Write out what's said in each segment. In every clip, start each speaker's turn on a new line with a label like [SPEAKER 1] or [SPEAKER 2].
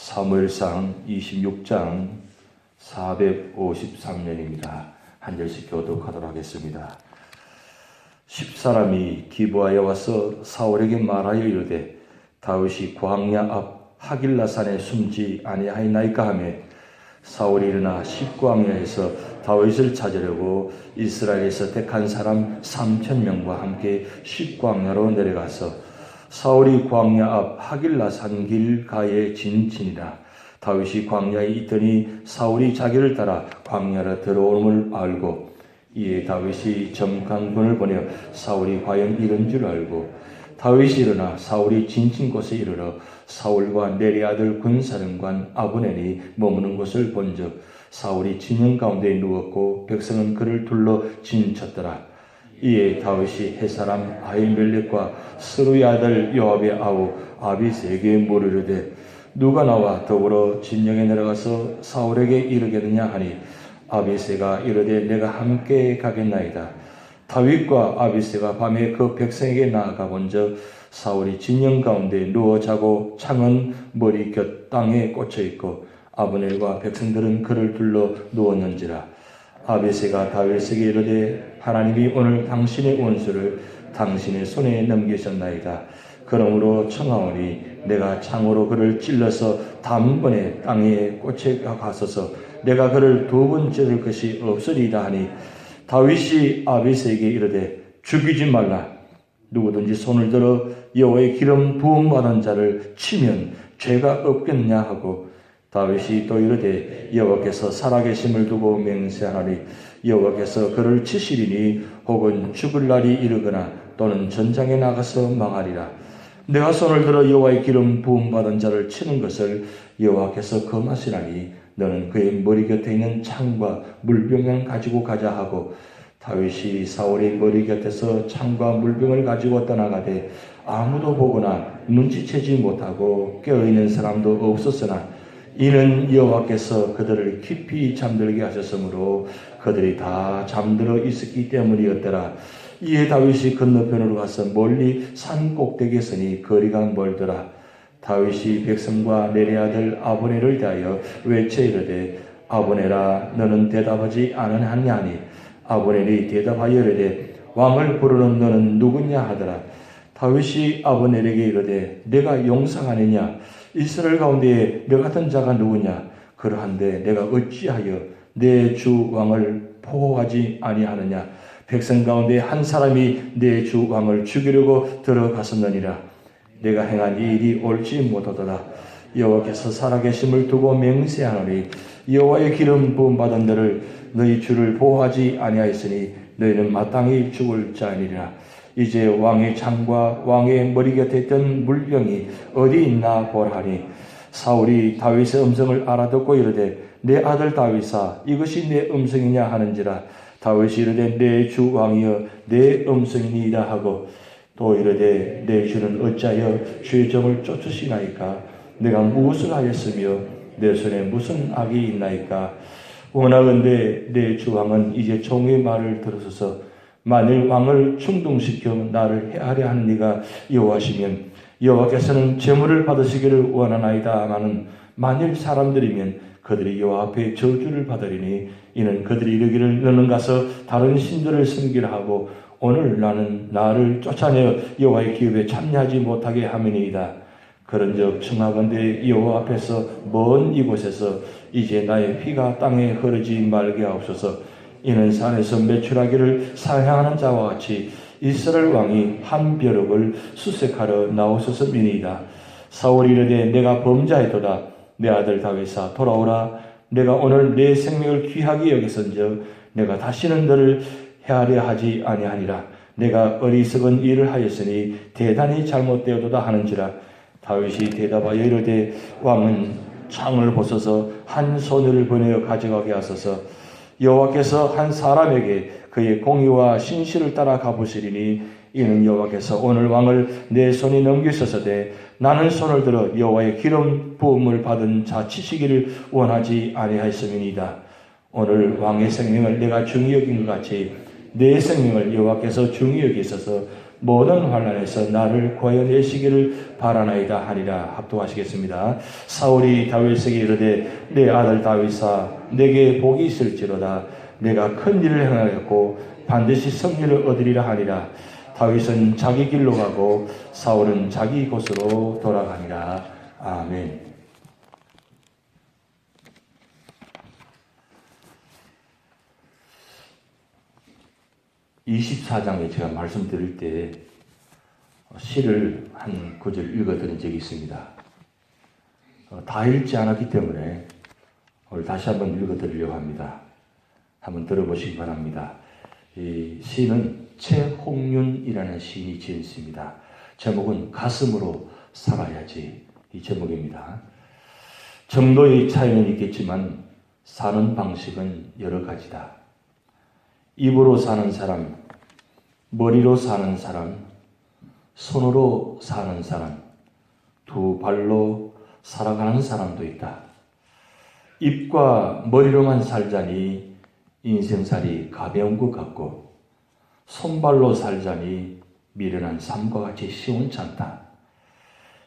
[SPEAKER 1] 사무엘상 26장 453년입니다. 한 절씩 교독하도록 하겠습니다. 10사람이 기브아에 와서 사울에게 말하여 이르되 다윗이 광야 앞 하길라산에 숨지 아니하였나이까 하며 사울이 일어나 십광야에서 다윗을 찾으려고 이스라엘에서 택한 사람 3,000명과 함께 십광야로 내려가서 사울이 광야 앞 하길라산 길가에 진치니라. 다윗이 광야에 있더니 사울이 자기를 따라 광야로 들어옴을 알고 이에 다윗이 점강군을 보내 사울이 과연 이런 줄 알고 다윗이 일어나 사울이 진친 곳에 이르러 사울과 내리 아들 군사령관 아브넬이 머무는 곳을 본즉 사울이 진영 가운데 누웠고 백성은 그를 둘러 진쳤더라. 이에 다윗이 햇사람 아히멜렉과 스루의 아들 요압의 아우 아비새에게 물으려되 누가 나와 더불어 진영에 내려가서 사울에게 이르겠느냐 하니 아비새가 이르되 내가 함께 가겠나이다. 다윗과 아비새가 밤에 그 백성에게 나아가 본즉 사울이 진영 가운데 누워 자고 창은 머리 곁 땅에 꽂혀 있고 아브넬과 백성들은 그를 둘러 누웠는지라. 아비새가 다윗에게 이르되 하나님이 오늘 당신의 원수를 당신의 손에 넘기셨나이다. 그러므로 청하오니 내가 창으로 그를 찔러서 단번에 땅에 꽂혀 가소서. 내가 그를 두 번 찌를 것이 없으리이다 하니 다윗이 아비새에게 이르되 죽이지 말라. 누구든지 손을 들어 여호와의 기름 부음 받은 자를 치면 죄가 없겠냐 하고 다윗이 또 이르되 여호와께서 살아계심을 두고 맹세하나니 여호와께서 그를 치시리니 혹은 죽을 날이 이르거나 또는 전장에 나가서 망하리라. 내가 손을 들어 여호와의 기름 부음 받은 자를 치는 것을 여호와께서 금하시나니 너는 그의 머리 곁에 있는 창과 물병을 가지고 가자 하고 다윗이 사울의 머리 곁에서 창과 물병을 가지고 떠나가되 아무도 보거나 눈치채지 못하고 깨어있는 사람도 없었으나 이는 여호와께서 그들을 깊이 잠들게 하셨으므로 그들이 다 잠들어 있었기 때문이었더라. 이에 다윗이 건너편으로 가서 멀리 산 꼭대기에 서니 거리가 멀더라. 다윗이 백성과 내리 아들 아브넬을 대하여 외쳐 이르되 아브넬아 너는 대답하지 않으냐 하니 아브넬이 대답하여 이르되 왕을 부르는 너는 누구냐 하더라. 다윗이 아브넬에게 이르되 내가 용상하느냐 이스라엘 가운데 너 같은 자가 누구냐 그러한데 내가 어찌하여 내 주 왕을 보호하지 아니하느냐 백성 가운데 한 사람이 내 주 왕을 죽이려고 들어갔었느니라. 내가 행한 이 일이 옳지 못하더라. 여호와께서 살아계심을 두고 맹세하노니 여호와의 기름 부음 받은 너를 너희 주를 보호하지 아니하였으니 너희는 마땅히 죽을 자이니라. 이제 왕의 창과 왕의 머리 곁에 있던 물병이 어디 있나 보라 하니 사울이 다윗의 음성을 알아듣고 이르되 내 아들 다윗아 이것이 내 음성이냐 하는지라. 다윗이 이르되 내 주 왕이여 내 음성이니이다 하고 또 이르되 내 주는 어찌하여 주의 종을 쫓으시나이까. 내가 무엇을 하였으며 내 손에 무슨 악이 있나이까. 원하건대 내 주 왕은 이제 종의 말을 들으소서. 만일 왕을 충동시켜 나를 해하려 하는 이가 여호와시면 여호와께서는 제물을 받으시기를 원하나이다마는 만일 사람들이면 그들이 여호와 앞에 저주를 받으리니 이는 그들이 이르기를 너는 가서 다른 신들을 섬기라 하고 오늘 나는 나를 쫓아내어 여호와의 기업에 참여하지 못하게 함이니이다. 그런즉 청하건대 여호와 앞에서 먼 이곳에서 이제 나의 피가 땅에 흐르지 말게 하옵소서. 이는 산에서 매출하기를 사냥하는 자와 같이 이스라엘 왕이 한 벼룩을 수색하러 나오소서이니이다. 사울이 이르되 내가 범죄하였도다. 내 아들 다윗아 돌아오라. 내가 오늘 내 생명을 귀하게 여기선즉 내가 다시는 너를 해하려 하지 아니하니라. 내가 어리석은 일을 하였으니 대단히 잘못되었도다 하는지라. 다윗이 대답하여 이르되 왕은 창을 벗어서 한 소녀를 보내어 가져가게 하소서. 여호와께서 한 사람에게 그의 공의와 신실을 따라 가보시리니 이는 여호와께서 오늘 왕을 내 손에 넘기셨으되 나는 손을 들어 여호와의 기름 부음을 받은 자 치시기를 원하지 아니하였음이니이다. 오늘 왕의 생명을 내가 중히 여긴 것 같이 내 생명을 여호와께서 중히 여기셔서 모든 환난에서 나를 구하여 내시기를 바라나이다 하니라. 합독하시겠습니다. 사울이 다윗에게 이르되 내 아들 다윗아 내게 복이 있을지로다. 내가 큰 일을 행하였고 반드시 승리를 얻으리라 하니라. 다윗은 자기 길로 가고 사울은 자기 곳으로 돌아가니라. 아멘. 24장에 제가 말씀드릴 때 시를 한 구절 읽어드린 적이 있습니다. 다 읽지 않았기 때문에 오늘 다시 한번 읽어드리려고 합니다. 한번 들어보시기 바랍니다. 이 시는 최홍윤이라는 시인이 지은 시입니다. 제목은 가슴으로 살아야지, 이 제목입니다. 정도의 차이는 있겠지만 사는 방식은 여러 가지다. 입으로 사는 사람, 머리로 사는 사람, 손으로 사는 사람, 두 발로 살아가는 사람도 있다. 입과 머리로만 살자니 인생살이 가벼운 것 같고 손발로 살자니 미련한 삶과 같이 시원치 않다.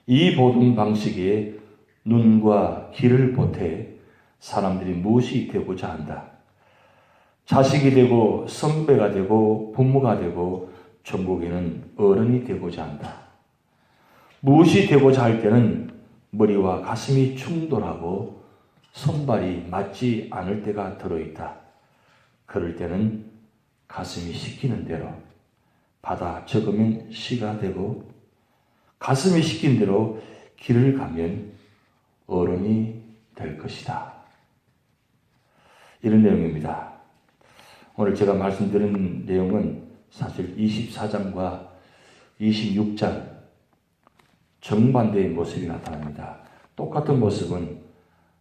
[SPEAKER 1] 이 모든 방식에 눈과 귀를 보태 사람들이 무엇이 되고자 한다. 자식이 되고 선배가 되고 부모가 되고 전국에는 어른이 되고자 한다. 무엇이 되고자 할 때는 머리와 가슴이 충돌하고 손발이 맞지 않을 때가 들어있다. 그럴 때는 가슴이 시키는 대로 받아 적으면 시가 되고 가슴이 시킨 대로 길을 가면 어른이 될 것이다. 이런 내용입니다. 오늘 제가 말씀드린 내용은 사실 24장과 26장 정반대의 모습이 나타납니다. 똑같은 모습은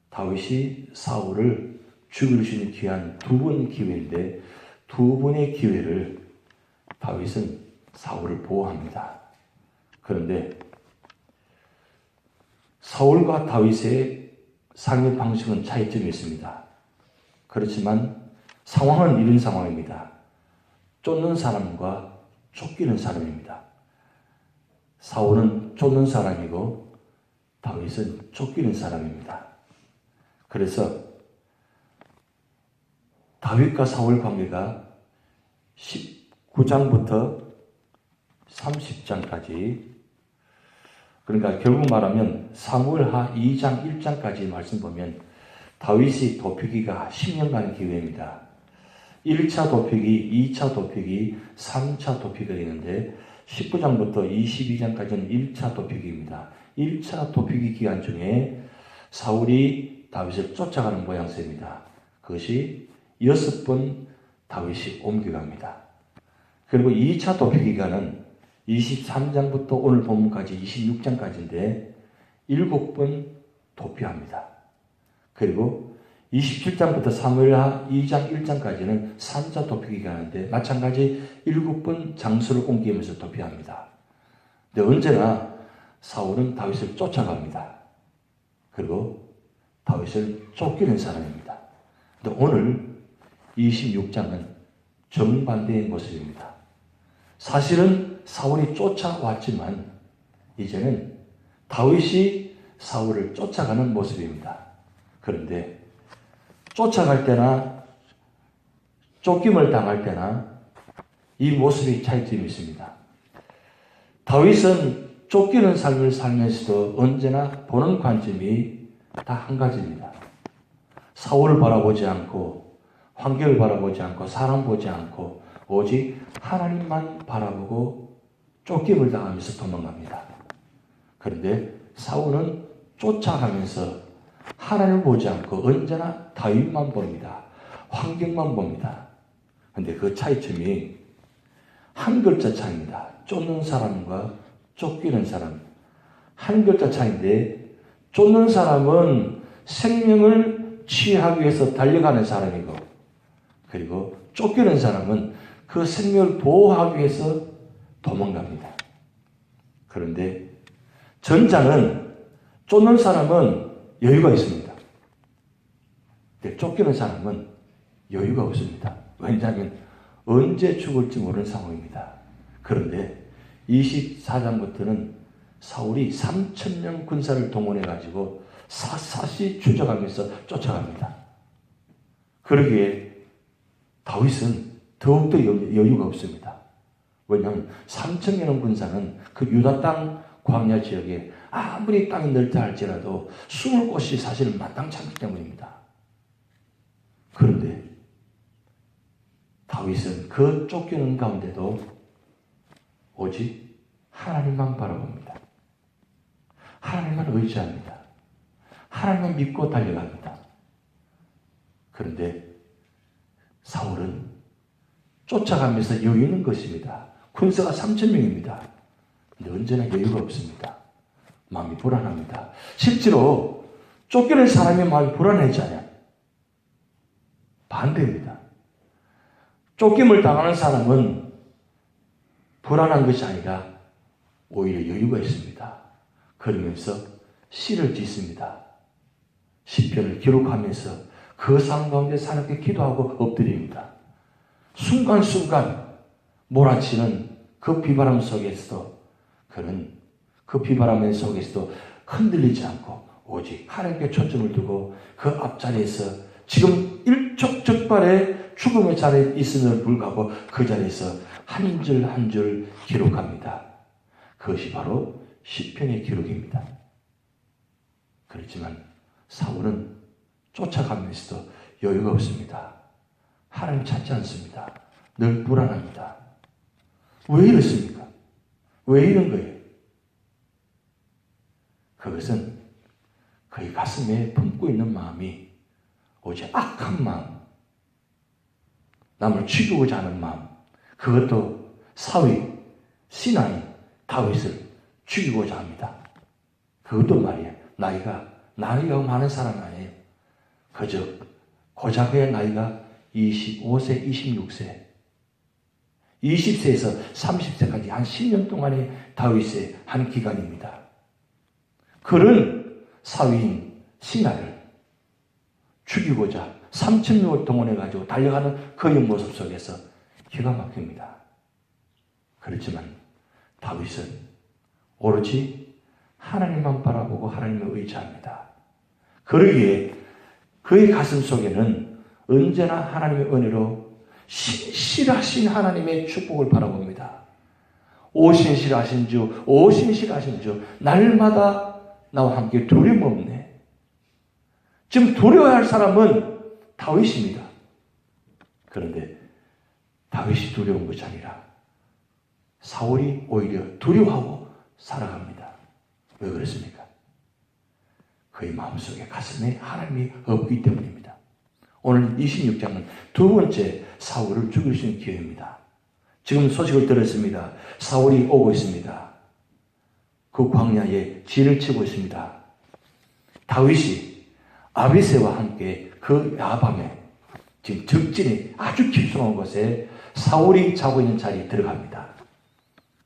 [SPEAKER 1] 다윗이 사울을 죽일 수 있는 귀한 두 번 기회인데 두 번의 기회를 다윗은 사울을 보호합니다. 그런데 사울과 다윗의 상의 방식은 차이점이 있습니다. 그렇지만 상황은 이런 상황입니다. 쫓는 사람과 쫓기는 사람입니다. 사울은 쫓는 사람이고 다윗은 쫓기는 사람입니다. 그래서 다윗과 사울 관계가 19장부터 30장까지, 그러니까 결국 말하면 사무엘하 2장 1장까지 말씀 보면 다윗이 돕히기가 10년간의 기회입니다. 1차 돕히기, 2차 돕히기, 3차 돕히기가 있는데 19장부터 22장까지는 1차 돕히기입니다. 1차 돕히기 기간 중에 사울이 다윗을 쫓아가는 모양새입니다. 그것이 6번 다윗이 옮겨갑니다. 그리고 2차 돕히기 기간은 23장부터 오늘 본문까지 26장까지인데 7번 도피합니다. 그리고 27장부터 사무엘하 2장 1장까지는 3차 도피기가 하는데 마찬가지 7번 장소를 옮기면서 도피합니다. 근데 언제나 사울은 다윗을 쫓아갑니다. 그리고 다윗을 쫓기는 사람입니다. 근데 오늘 26장은 정반대의 모습입니다. 사실은 사울이 쫓아왔지만 이제는 다윗이 사울을 쫓아가는 모습입니다. 그런데 쫓아갈 때나 쫓김을 당할 때나 이 모습이 차이점이 있습니다. 다윗은 쫓기는 삶을 살면서도 언제나 보는 관점이 다 한 가지입니다. 사울을 바라보지 않고 환경을 바라보지 않고 사람 보지 않고 오직 하나님만 바라보고 쫓김을 당하면서 도망갑니다. 그런데 사울은 쫓아가면서 하나님을 보지 않고 언제나 다윗만 봅니다. 환경만 봅니다. 그런데 그 차이점이 한 글자 차이입니다. 쫓는 사람과 쫓기는 사람. 한 글자 차이인데 쫓는 사람은 생명을 취하기 위해서 달려가는 사람이고 그리고 쫓기는 사람은 그 생명을 보호하기 위해서 도망갑니다. 그런데 전자는 쫓는 사람은 여유가 있습니다. 근데 쫓기는 사람은 여유가 없습니다. 왜냐하면 언제 죽을지 모르는 상황입니다. 그런데 24장부터는 사울이 3,000명 군사를 동원해가지고 샅샅이 추적하면서 쫓아갑니다. 그러기에 다윗은 더욱더 여유가 없습니다. 왜냐하면 3,000명 군사는 그 유다 땅 광야 지역에 아무리 땅이 넓다 할지라도 숨을 곳이 사실 마땅치 않기 때문입니다. 그런데 다윗은 그 쫓기는 가운데도 오직 하나님만 바라봅니다. 하나님만 의지합니다. 하나님만 믿고 달려갑니다. 그런데 사울은 쫓아가면서 여유 있는 것입니다. 군사가 3,000명입니다. 근데 언제나 여유가 없습니다. 마음이 불안합니다. 실제로 쫓기는 사람의 마음이 불안해지잖아요. 반대입니다. 쫓김을 당하는 사람은 불안한 것이 아니라 오히려 여유가 있습니다. 그러면서 시를 짓습니다. 시편을 기록하면서 그 상황 가운데 사람께 기도하고 엎드립니다. 순간순간 몰아치는 그 비바람 속에서도 그는 그 비바람 속에서도 흔들리지 않고 오직 하나님께 초점을 두고 그 앞자리에서 지금 일촉즉발의 죽음의 자리에 있음을 불구하고 그 자리에서 한 줄 한 줄 기록합니다. 그것이 바로 시편의 기록입니다. 그렇지만 사울은 쫓아가면서도 여유가 없습니다. 하나님 찾지 않습니다. 늘 불안합니다. 왜 이렇습니까? 왜 이런 거예요? 그것은 그의 가슴에 품고 있는 마음이 오직 악한 마음, 남을 죽이고자 하는 마음, 그것도 사위, 신하인 다윗을 죽이고자 합니다. 그것도 말이에요. 나이가 많은 사람 아니에요. 그저 고작의 나이가 25세, 26세, 20세에서 30세까지 한 10년 동안의 다윗의 한 기간입니다. 그런 사위인 신하를 죽이고자 3,000명을 동원해가지고 달려가는 그의 모습 속에서 기가 막힙니다. 그렇지만 다윗은 오로지 하나님만 바라보고 하나님을 의지합니다. 그러기에 그의 가슴 속에는 언제나 하나님의 은혜로 신실하신 하나님의 축복을 바라봅니다. 오 신실하신 주, 오 신실하신 주, 날마다 나와 함께 두려움 없네. 지금 두려워야 할 사람은 다윗입니다. 그런데 다윗이 두려운 것이 아니라 사울이 오히려 두려워하고 살아갑니다. 왜 그렇습니까? 그의 마음속에 가슴에 하나님이 없기 때문입니다. 오늘 26장은 두 번째 사울을 죽일 수 있는 기회입니다. 지금 소식을 들었습니다. 사울이 오고 있습니다. 그 광야에 진을 치고 있습니다. 다윗이 아비새와 함께 그 야밤에 지금 적진이 아주 깊숙한 곳에 사울이 자고 있는 자리에 들어갑니다.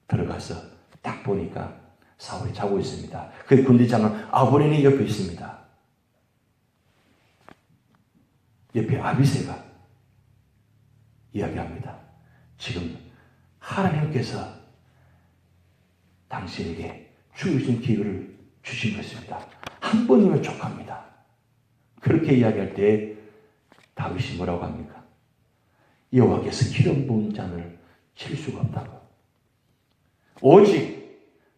[SPEAKER 1] 들어가서 딱 보니까 사울이 자고 있습니다. 그 군대장은 아브넬이 옆에 있습니다. 옆에 아비새가 이야기합니다. 지금 하나님께서 당신에게 죽일 수 있는 기회를 주신 것입니다. 한 번이면 족합니다. 그렇게 이야기할 때 다윗이 뭐라고 합니까? 여호와께서 기름 부은 잔을 칠 수가 없다고. 오직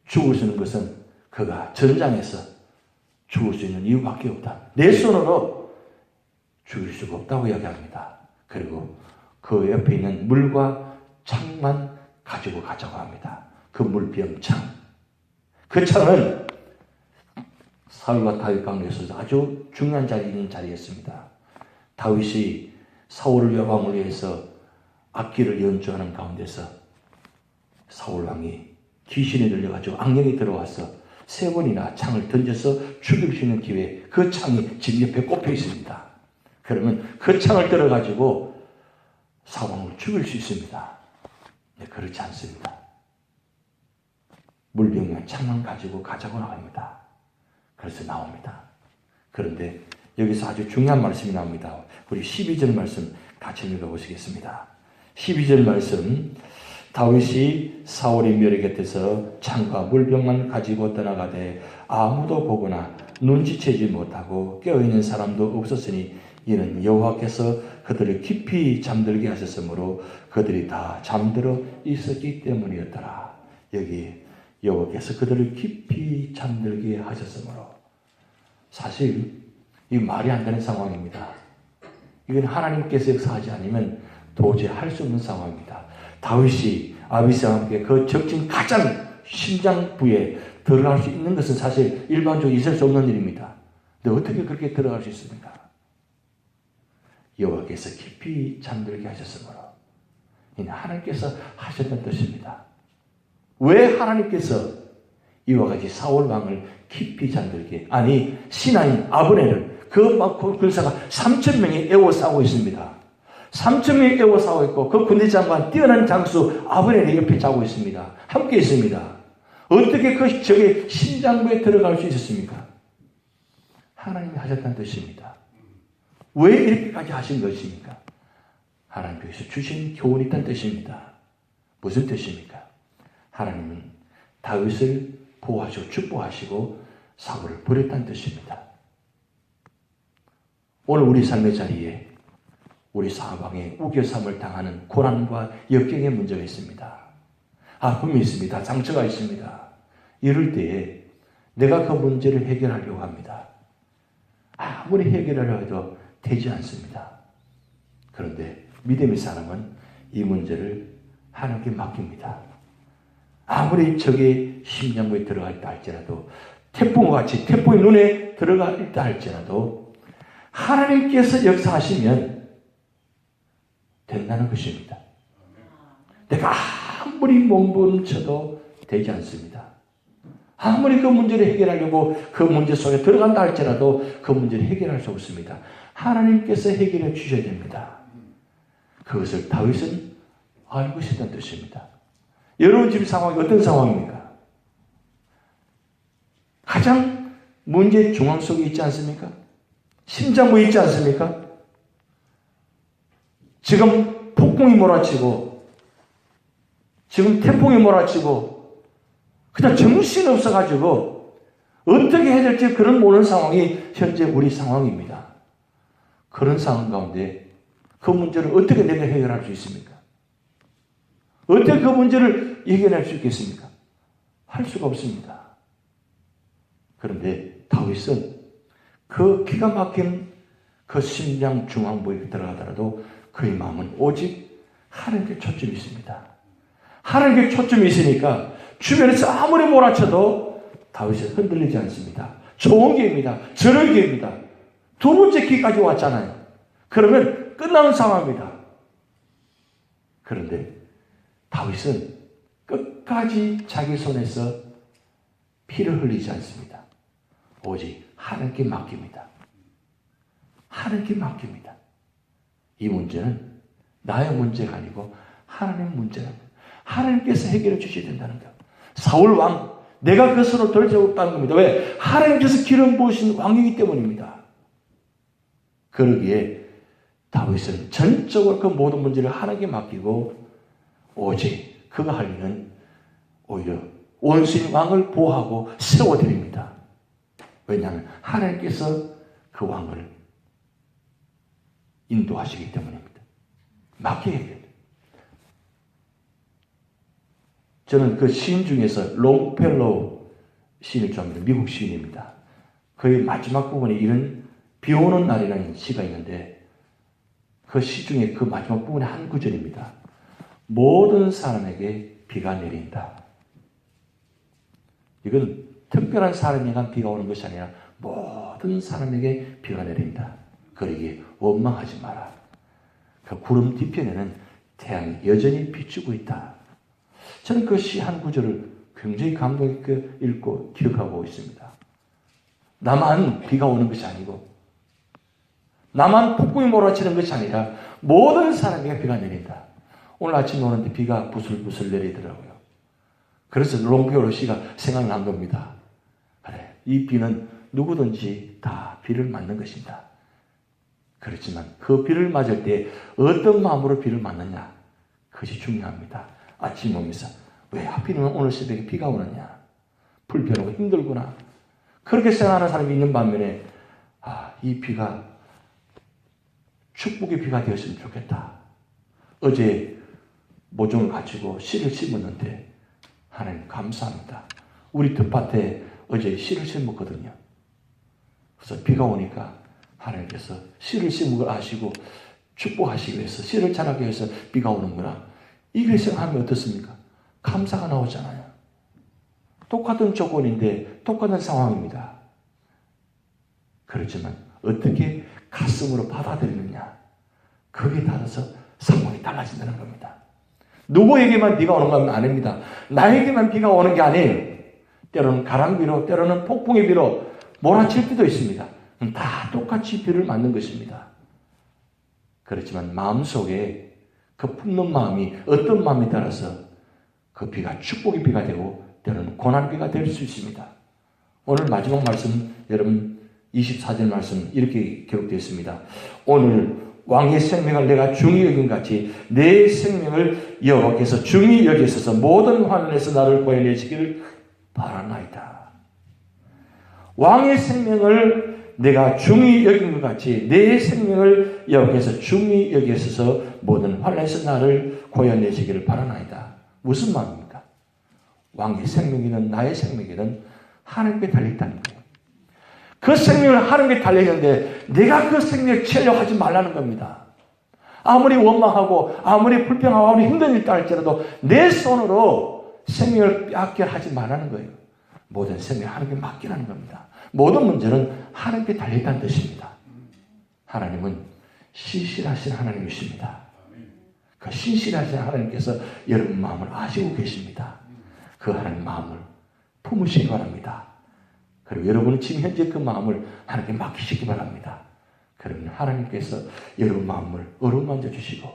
[SPEAKER 1] 죽을 수 있는 것은 그가 전장에서 죽을 수 있는 이유밖에 없다. 내 손으로 죽일 수가 없다고 이야기합니다. 그리고 그 옆에 있는 물과 창만 가지고 가자고 합니다. 그 물병 창. 그 창은 사울과 다윗 가운데서 아주 중요한 자리에 있는 자리였습니다. 다윗이 사울을 여왕을 위해서 악기를 연주하는 가운데서 사울 왕이 귀신이 들려가지고 악령이 들어와서 3번이나 창을 던져서 죽일 수 있는 기회, 그 창이 집 옆에 꼽혀 있습니다. 그러면 그 창을 들어가지고 사울을 죽일 수 있습니다. 네, 그렇지 않습니다. 물병과 창만 가지고 가자고 나옵니다. 그래서 나옵니다. 그런데 여기서 아주 중요한 말씀이 나옵니다. 우리 12절 말씀 같이 읽어보시겠습니다. 12절 말씀 다윗이 사울의 묘리 곁에서 창과 물병만 가지고 떠나가되 아무도 보거나 눈치채지 못하고 깨어있는 사람도 없었으니 이는 여호와께서 그들을 깊이 잠들게 하셨으므로 그들이 다 잠들어 있었기 때문이었더라. 여기 여호와께서 그들을 깊이 잠들게 하셨으므로. 사실 이 말이 안 되는 상황입니다. 이건 하나님께서 역사하지 않으면 도저히 할 수 없는 상황입니다. 다윗이 아비새와 함께 그 적진 가장 심장부에 들어갈 수 있는 것은 사실 일반적으로 있을 수 없는 일입니다. 근데 어떻게 그렇게 들어갈 수 있습니까? 여호와께서 깊이 잠들게 하셨으므로. 이는 하나님께서 하셨다는 뜻입니다. 왜 하나님께서 이와 같이 사울 왕을 깊이 잠들게, 아니 신하인 아브넬을 그 군사가 3,000명이 에워싸고 있습니다. 3,000명이 에워싸고 있고 그 군대 장관 뛰어난 장수 아브넬이 옆에 자고 있습니다. 함께 있습니다. 어떻게 그 적의 심장부에 들어갈 수 있었습니까? 하나님이 하셨다는 뜻입니다. 왜 이렇게까지 하신 것입니까? 하나님께서 주신 교훈이 있다는 뜻입니다. 무슨 뜻입니까? 하나님은 다윗을 보호하시고 축복하시고 사울을 버렸다는 뜻입니다. 오늘 우리 삶의 자리에 우리 사방에 우겨삼을 당하는 고난과 역경의 문제가 있습니다. 아픔이 있습니다. 상처가 있습니다. 이럴 때에 내가 그 문제를 해결하려고 합니다. 아무리 해결하려고 해도 되지 않습니다. 그런데 믿음의 사람은 이 문제를 하나님께 맡깁니다. 아무리 적의 심장부에 들어가 있다 할지라도, 태풍과 같이 태풍의 눈에 들어가 있다 할지라도 하나님께서 역사하시면 된다는 것입니다. 내가 아무리 몸부림쳐도 되지 않습니다. 아무리 그 문제를 해결하려고 그 문제 속에 들어간다 할지라도 그 문제를 해결할 수 없습니다. 하나님께서 해결해 주셔야 됩니다. 그것을 다윗은 알고 있었다는 뜻입니다. 여러분 집 상황이 어떤 상황입니까? 가장 문제의 중앙 속에 있지 않습니까? 심장부에 있지 않습니까? 지금 폭풍이 몰아치고 지금 태풍이 몰아치고 그냥 정신이 없어가지고 어떻게 해야 될지 그런 모르는 상황이 현재 우리 상황입니다. 그런 상황 가운데 그 문제를 어떻게 내가 해결할 수 있습니까? 어떻게 그 문제를 해결할 수 있겠습니까? 할 수가 없습니다. 그런데 다윗은 그 기가 막힌 그 심장 중앙부에 들어가더라도 그의 마음은 오직 하나님께 초점이 있습니다. 하나님께 초점이 있으니까 주변에서 아무리 몰아쳐도 다윗은 흔들리지 않습니다. 좋은 기회입니다. 저럴 기회입니다. 두 번째 기회까지 왔잖아요. 그러면 끝나는 상황입니다. 그런데 다윗은 끝까지 자기 손에서 피를 흘리지 않습니다. 오직 하나님께 맡깁니다. 하나님께 맡깁니다. 이 문제는 나의 문제가 아니고 하나님의 문제랍니다. 하나님께서 해결해 주셔야 된다는 것. 사울 왕, 내가 그것으로 덜 적었다는 겁니다. 왜? 하나님께서 기름 부으신 왕이기 때문입니다. 그러기에 다윗은 전적으로 그 모든 문제를 하나님께 맡기고 오직 그가 할 일은 오히려 원수인 왕을 보호하고 세워드립니다. 왜냐하면 하나님께서 그 왕을 인도하시기 때문입니다. 맡겨야 돼요. 저는 그 시인 중에서 롱펠로우 시인을 좋아합니다. 미국 시인입니다. 그의 마지막 부분에 이런 비 오는 날이라는 시가 있는데 그 시 중에 그 마지막 부분의 한 구절입니다. 모든 사람에게 비가 내린다. 이건 특별한 사람에게 비가 오는 것이 아니라 모든 사람에게 비가 내린다. 그러기에 원망하지 마라. 그 구름 뒤편에는 태양이 여전히 비추고 있다. 저는 그 시 한 구절을 굉장히 감동 있게 읽고 기억하고 있습니다. 나만 비가 오는 것이 아니고 나만 폭풍이 몰아치는 것이 아니라 모든 사람에게 비가 내린다. 오늘 아침에 오는데 비가 부슬부슬 내리더라고요. 그래서 롱페오로 시가 생각난 겁니다. 그래, 이 비는 누구든지 다 비를 맞는 것입니다. 그렇지만 그 비를 맞을 때 어떤 마음으로 비를 맞느냐, 그것이 중요합니다. 아침 오면서 왜 하필이면 오늘 새벽에 비가 오느냐, 불편하고 힘들구나, 그렇게 생각하는 사람이 있는 반면에 이 비가 축복의 비가 되었으면 좋겠다. 어제 모종을 가지고 씨를 심었는데 하나님 감사합니다. 우리 텃밭에 어제 씨를 심었거든요. 그래서 비가 오니까 하나님께서 씨를 심은 걸 아시고 축복하시기 위해서, 씨를 자라기 위해서 비가 오는구나, 이걸 생각하면 어떻습니까? 감사가 나오잖아요. 똑같은 조건인데 똑같은 상황입니다. 그렇지만 어떻게 가슴으로 받아들이느냐, 거기에 따라서 상황이 달라진다는 겁니다. 누구에게만 비가 오는 건 아닙니다. 나에게만 비가 오는 게 아니에요. 때로는 가랑비로, 때로는 폭풍의 비로 몰아칠 때도 있습니다. 다 똑같이 비를 맞는 것입니다. 그렇지만 마음속에 그 품는 마음이 어떤 마음에 따라서 그 비가 축복의 비가 되고 때로는 고난의 비가 될 수 있습니다. 오늘 마지막 말씀, 여러분 24절 말씀 이렇게 기록되어 있습니다. 오늘 왕의 생명을 내가 중히 여긴 같이 내 생명을 여호와께서 중히 여기셔서 모든 환난에서 나를 구해내시기를 바라나이다. 왕의 생명을 내가 중히 여긴 것 같이 내 생명을 여호와께서 중히 여기셔서 모든 환난에서 나를 구해내시기를 바라나이다. 무슨 마음입니까? 왕의 생명이든 나의 생명이든 하나님께 달려있다는 거예요. 그 생명을 하나님께 달려있는데 내가 그 생명을 취하려고 하지 말라는 겁니다. 아무리 원망하고 아무리 불평하고 아무리 힘든 일도 할지라도 내 손으로 생명을 빼앗게 하지 말라는 거예요. 모든 생명을 하나님께 맡기라는 겁니다. 모든 문제는 하나님께 달려있다는 뜻입니다. 하나님은 신실하신 하나님이십니다. 그 신실하신 하나님께서 여러분 마음을 아시고 계십니다. 그 하나님 마음을 품으시기 바랍니다. 그리고 여러분은 지금 현재 그 마음을 하나님께 맡기시기 바랍니다. 그러면 하나님께서 여러분 마음을 어루만져 주시고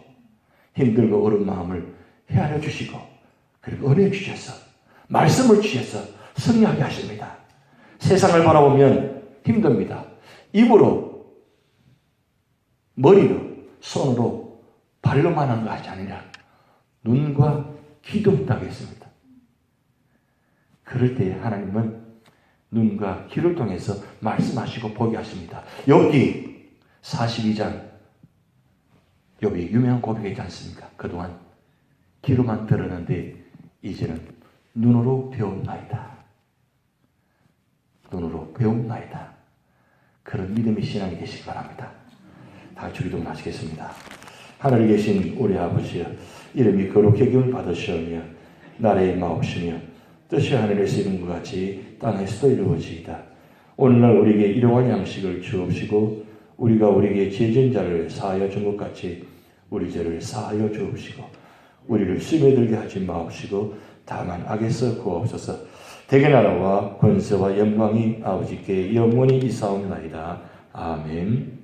[SPEAKER 1] 힘들고 어려운 마음을 헤아려 주시고 그리고 은혜 주셔서 말씀을 주셔서 승리하게 하십니다. 세상을 바라보면 힘듭니다. 입으로, 머리로, 손으로, 발로만 하는 것이 아니라 눈과 귀도 있다고 했습니다. 그럴 때 하나님은 눈과 귀를 통해서 말씀하시고 보게 하십니다. 욥기 42장, 욥이 유명한 고백이 있지 않습니까? 그동안 귀로만 들었는데 이제는 눈으로 배웠나이다. 눈으로 배웠나이다. 그런 믿음의 신앙이 되시기 바랍니다. 다 같이 기도 하시겠습니다. 하늘에 계신 우리 아버지여, 이름이 거룩히 여김을 받으시오며 나라의 마옵시며 뜻이 하늘에서 이룬 것 같이 땅에서도 이루어지이다. 오늘날 우리에게 일용할 양식을 주옵시고 우리가 우리에게 죄진 자를 사하여 준 것 같이 우리 죄를 사하여 주옵시고 우리를 시험에 들게 하지 마옵시고 다만 악에서 구하옵소서. 대개 나라와 권세와 영광이 아버지께 영원히 있사옵나이다. 아멘.